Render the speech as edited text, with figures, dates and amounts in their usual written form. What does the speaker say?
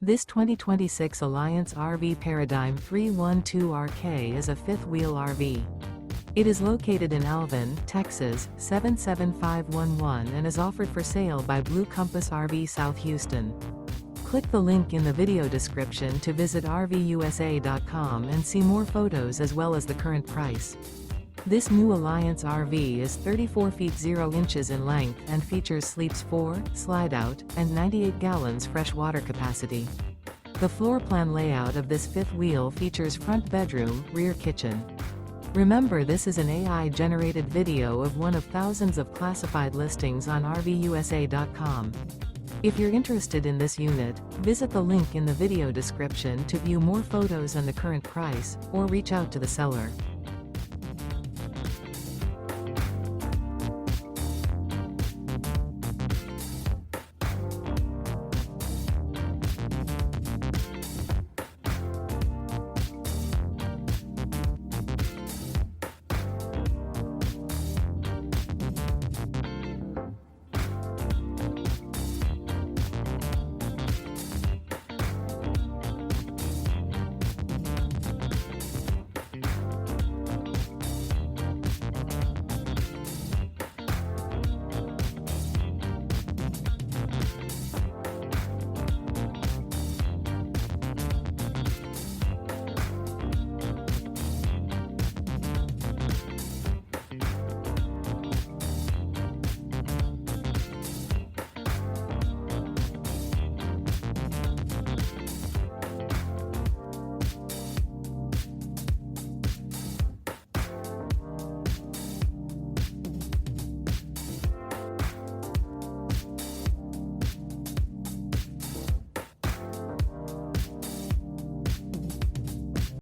This 2026 Alliance RV Paradigm 312RK is a fifth-wheel RV. It is located in Alvin, Texas, 77511 and is offered for sale by Blue Compass RV South Houston. Click the link in the video description to visit RVUSA.com and see more photos as well as the current price. This new Alliance RV is 34 feet 0 inches in length and features sleeps 4, Slideout, and 98 gallons fresh water capacity. The floor plan layout of this fifth wheel features front bedroom, rear kitchen. Remember, this is an AI-generated video of one of thousands of classified listings on RVUSA.com. If you're interested in this unit, visit the link in the video description to view more photos and the current price, or reach out to the seller.